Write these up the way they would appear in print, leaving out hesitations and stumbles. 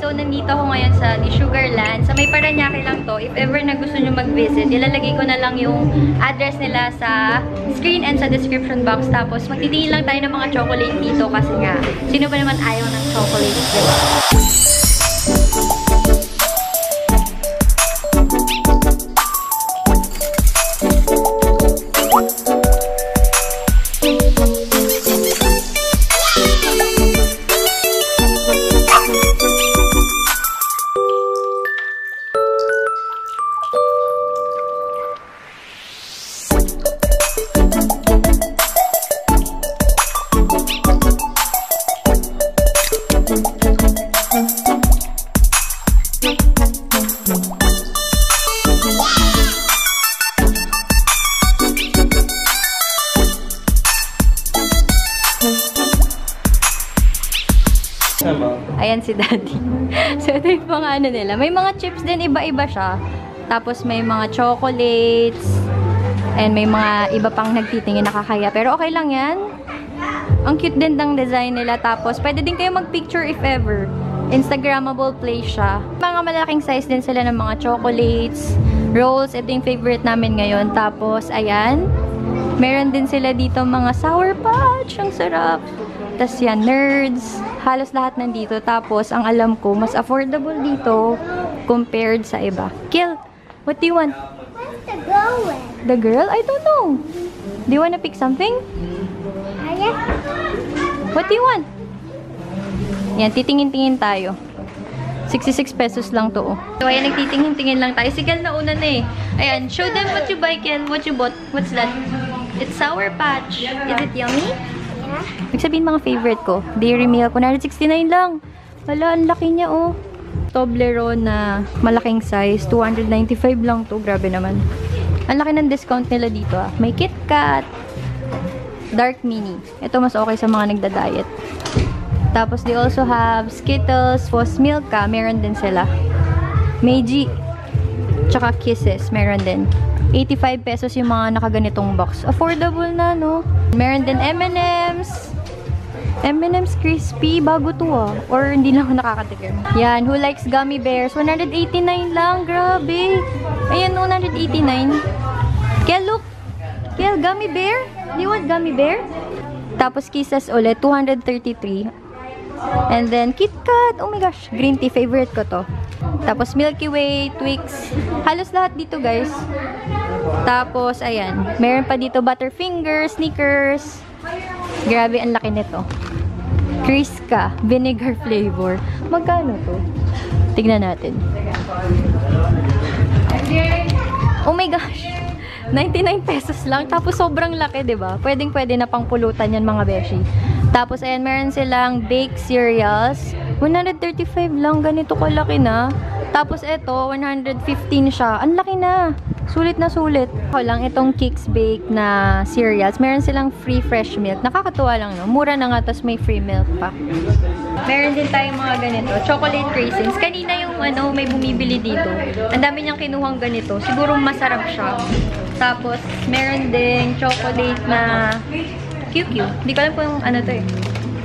So, nandito ako ngayon sa The Sugarland. Sa may Paranaque lang to. If ever na gusto nyo mag-visit, ilalagay ko na lang yung address nila sa screen and sa description box. Tapos, magtitingin lang tayo ng mga chocolate dito kasi nga, sino ba naman ayaw ng chocolate, diba? Ayan si Daddy. So, ito yung mga ano nila. May mga chips din, iba-iba siya. Tapos, may mga chocolates. And may mga iba pang nagtitingin, nakakaya. Pero okay lang yan. Ang cute din ng design nila. Tapos, pwede din kayo mag-picture if ever. Instagrammable place siya. Mga malaking size din sila ng mga chocolates, rolls. Ito yung favorite namin ngayon. Tapos, ayan. Meron din sila dito mga Sour Patch. Ang sarap. Tapos yan, Nerds. Halos lahat nandito. Tapos, ang alam ko, mas affordable dito compared sa iba. Kill, what do you want? What's the girl with? The girl? I don't know. Do you want to pick something? Yeah. What do you want? Yan, titingin-tingin tayo. 66 pesos lang to. So, ayan, nagtitingin-tingin lang tayo. Si Kel na una na eh. Ayan, show them what you buy, Kel. What you bought. What's that? It's Sour Patch. Is it yummy? Ibig sabihin mga favorite ko. Dairy Milk. 169 lang. Wala, ang laki niya, oh. Toblerone na malaking size. 295 lang to. Grabe naman. Ang laki ng discount nila dito, ah. May KitKat. Dark Mini. Ito mas okay sa mga nagda-diet. Tapos, they also have Skittles, Foss Milka. Meron din sila. Meiji. Tsaka Kisses. Meron din. 85 pesos yung mga nakaganitong box. Affordable na, no? Meron din M&M's. M&M's Crispy. Bago to, ah. Or hindi lang ako nakakatikim. Yan. Who likes gummy bears? 189 lang. Grabe. Ayan, 189. Kel, look. Kel, gummy bear? Do you want gummy bear? Tapos Kisses ulit. 233. And then, KitKat. Oh my gosh. Green tea. Favorite ko to. Tapos, Milky Way, Twix. Halos lahat dito, guys. Tapos, ayan. Meron pa dito Butterfingers, Snickers. Grabe, ang laki nito. Crisca, vinegar flavor. Magkano to? Tignan natin. Oh my gosh. 99 pesos lang. Tapos, sobrang laki, diba? Pwedeng-pwede na pang pulutan yan, mga beshi. Tapos, ayan, meron silang baked cereals. 135 lang. Ganito kalaki na. Tapos, ito, 115 siya. Ang laki na. Sulit na sulit. Ako lang, itong Kix Bake na cereals. Meron silang free fresh milk. Nakakatuwa lang, no? Mura na nga, tapos may free milk pa. Meron din tayong mga ganito. Chocolate raisins. Kanina yung, ano, may bumibili dito. Ang dami niyang kinuhang ganito. Siguro masarap siya. Tapos, meron din chocolate na QQ. Hindi ko alam kung ano to eh.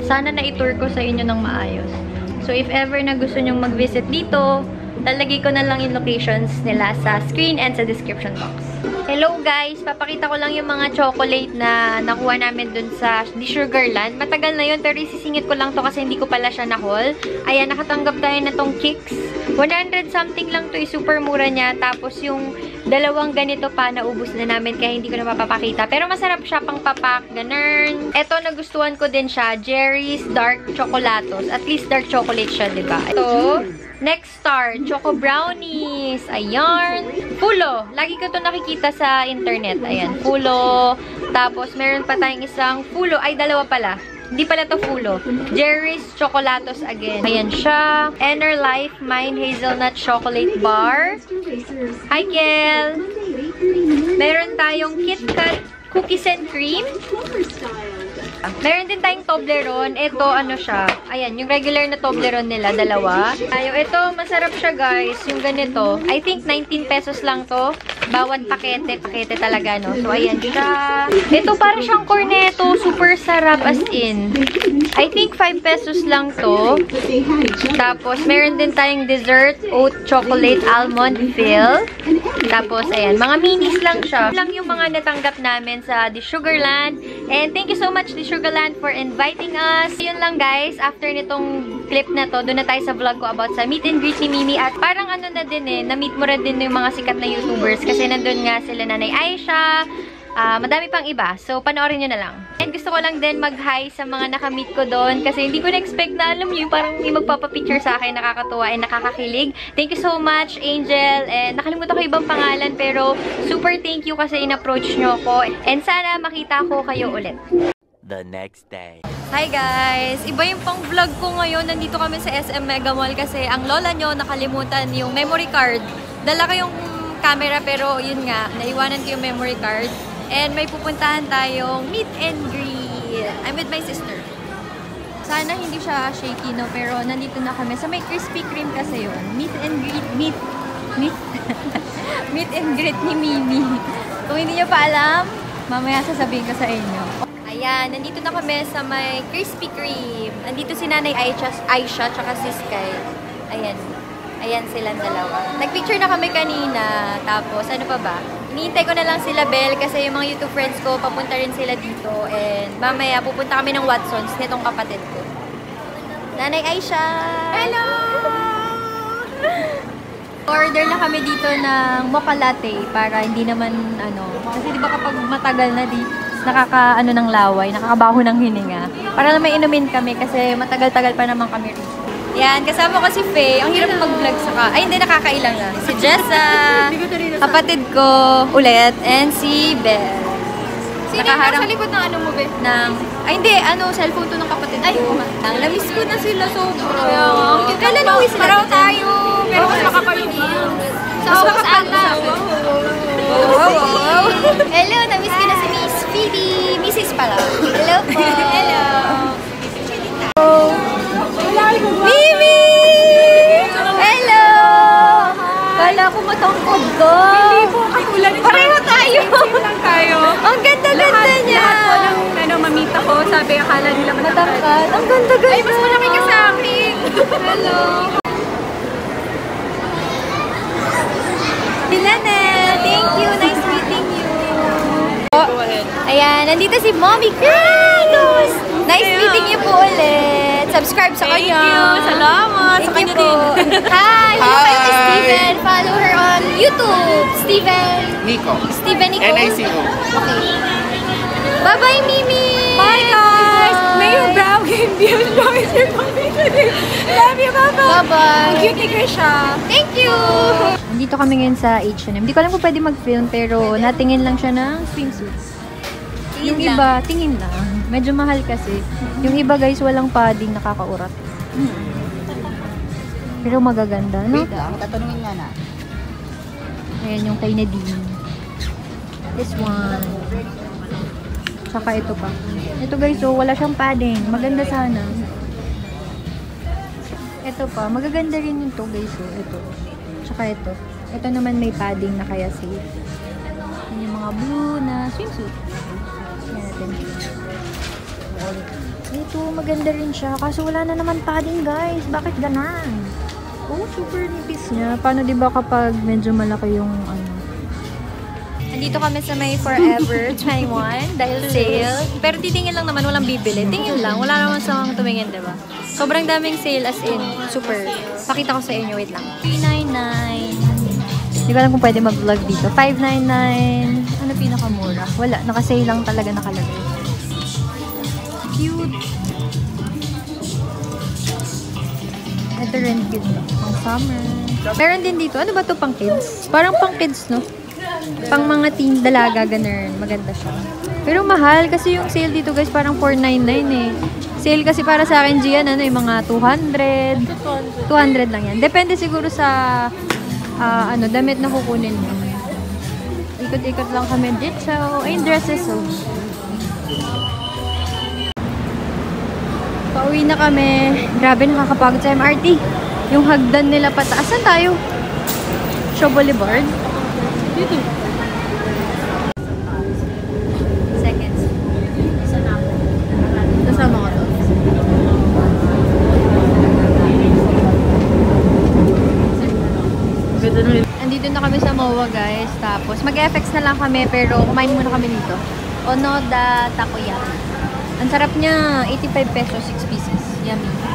Sana na-tour ko sa inyo ng maayos. So, if ever na gusto nyong mag-visit dito, lalagay ko na lang yung locations nila sa screen and sa description box. Hello guys! Papakita ko lang yung mga chocolate na nakuha namin dun sa The Sugarland. Matagal na yun, pero isisingit ko lang to kasi hindi ko pala siya na-haul. Ayan, nakatanggap tayo na tong Kix. 100 something lang to, super mura niya. Tapos yung dalawang ganito pa, naubos na namin kaya hindi ko na mapapakita. Pero masarap siya pang papak, ganun. Eto, nagustuhan ko din siya, Jerry's Dark Chocolatos. At least dark chocolate siya, diba? Ito, Next Star, Choco Brownies. Ayan. Fulo. Lagi ko to nakikita sa internet. Ayan, Fulo. Tapos, meron pa tayong isang Fulo. Ay, dalawa pala. Hindi pala to Fulo. Jerry's Chocolatos again. Ayan siya. Enner Life Mine Hazelnut Chocolate Bar. Hi, Kel. Meron tayong KitKat Cookies and Cream. Meron din tayong Toblerone. Ito, ano siya. Ayan, yung regular na Toblerone nila, dalawa. Ito, masarap siya guys. Yung ganito. I think 19 pesos lang to. Bawat pakete talaga, no? So, ayan siya. Ito, para siyang cornetto. Super sarap as in. I think 5 pesos lang to. Tapos, meron din tayong dessert, oat chocolate almond fill. Tapos, ayan, mga minis lang siya. Lang yung mga natanggap namin sa The Sugarland. And thank you so much, The Sugarland, for inviting us. Yun lang guys, after nitong clip na to, doon na tayo sa vlog ko about sa meet and greet ni Mimi. At parang ano na din na-meet mo rin din yung mga sikat na YouTubers. Kasi nandun nga sila Nanay Aisha, madami pang iba. So, panoorin nyo na lang. And gusto ko lang din mag-hi sa mga nakamit ko doon. Kasi hindi ko na-expect na alam nyo, parang may magpapapicture sa akin, nakakatuwa and nakakakilig. Thank you so much, Angel. And nakalimutan ko ibang pangalan, pero super thank you kasi in-approach nyo ko. And sana makita ko kayo ulit. The next day. Hi guys! Iba yung pang vlog ko ngayon. Nandito kami sa SM Mega Mall kasi ang lola nyo nakalimutan yung memory card. Dala ko yung camera pero yun nga, naiwanan ko yung memory card. And may pupuntahan tayong meet and greet. I'm with my sister. Sana hindi siya shaky, no? Pero nandito na kami. Sa may Krispy Kreme kasi yun. Meet and greet. Meet and greet ni Mimi. Kung hindi nyo pa alam, mamaya sasabihin ko sa inyo. Ayan, nandito na kami sa may Krispy Kreme. Nandito si Nanay Aisha tsaka si Sky. Ayan. Ayan silang dalawa. Nagpicture na kami kanina. Tapos, ano pa ba? Iniintay ko na lang sila Belle kasi yung mga YouTube friends ko, papunta rin sila dito. And mamaya, pupunta kami ng Watsons nitong kapatid ko. Nanay Aisha! Hello! Order na kami dito ng mocha latte para hindi naman, kasi di ba kapag matagal na nakaka, ng laway, nakakabaho ng hininga. Para na may inumin kami kasi matagal-tagal pa naman kami rito. Yan, kasama ko si Faye. Ang hirap mag-vlog saka. Ay, hindi, nakakailang na. Si Jessa, kapatid ko ulit, and si Belle. Sino yung sa likod ng ano mo, Be? Ay, hindi, cellphone to ng kapatid ko. Ay, namiss ko na sila sobra. Kailan uwi sila? Paraw tayo. Pero mas makapalitin. Sa August ata. Wow. Hello, namiss ko na si Miss Phoebe. Mrs. pala. Hello po. Hello. Mimi! Hello! Kala ko matangkod ko. Hindi po, ulan. Pareho tayo. Lang tayo. Ang ganda-ganda niya. Lahat po ng mamita ko, sabi akala nila Matangkad. Ang ganda-ganda. Ay, mas malaki ka sa akin. Hello. Lanel, thank you. Nice meeting you. Ayan, nandito si Mommy Carlos. Nice meeting you po ulit. Subscribe sa kanya. Thank you. Salamat. Sa kanya din. Hi. Hello kayo kay Steven. Follow her on YouTube. Steven. Nico. Steven Nico. N-I-C-O. Okay. Bye-bye, Mimi. Bye, guys. May your brow game view. Is your mommy today. Love you, Baba. Bye-bye. Cute ni Krisha. Thank you. Nandito kami ngayon sa H&M. Hindi ko alam kung pwede mag-film pero natingin lang siya ng swimsuits. Yung iba, tingin lang. Medyo mahal kasi. Yung iba guys, walang padding, nakakaurat. Pero magaganda, no? Wait, ang tatanungin nga na. Ayan yung kay Nadine. This one. Saka ito pa. Ito guys, so wala siyang padding. Maganda sana. Ito pa. Magaganda rin yung to guys, so ito. Saka ito. Ito naman may padding na kaya safe. Yan yung mga blue na swimsuit. Yan natin. Ito, maganda rin siya. Kaso wala na naman padding guys. Bakit ganan? Oh, super nipis niya. Paano diba kapag medyo malaki yung Nandito kami sa may Forever Taiwan dahil sale. Pero titingin lang naman, walang bibili. Tingin lang, wala naman sa mga tumingin, diba? Sobrang daming sale as in. Super. Pakita ko sa inyo, wait lang. $399. Hindi ko alam kung pwede mag-vlog dito. $599. Ano pinakamura? Wala, naka-sale lang talaga nakalagay. Cute. Ito rin cute. Pang summer. Meron din dito. Ano ba to pang kids? Parang pang kids, no? Pang mga teen dalaga, ganun. Maganda siya. Pero mahal kasi yung sale dito guys parang $499 eh. Sale kasi para sa akin Gian, yung mga 200. 200 lang yan. Depende siguro sa damit na kukunin mo. Ikot-ikot lang kami dito. Ay, dresses oh. Pauwi na kami. Grabe, nakakapagod sa MRT. Yung hagdan nila pataas. Saan tayo? Shaw Boulevard? Dito. Seconds. Kasama ko to. Andito na kami sa MOA, guys. Tapos, mag-FX na lang kami, pero kumain muna kami dito. Onoda Takoyaki. Ang sarap niya, 85 pesos, 6 pieces. Yummy.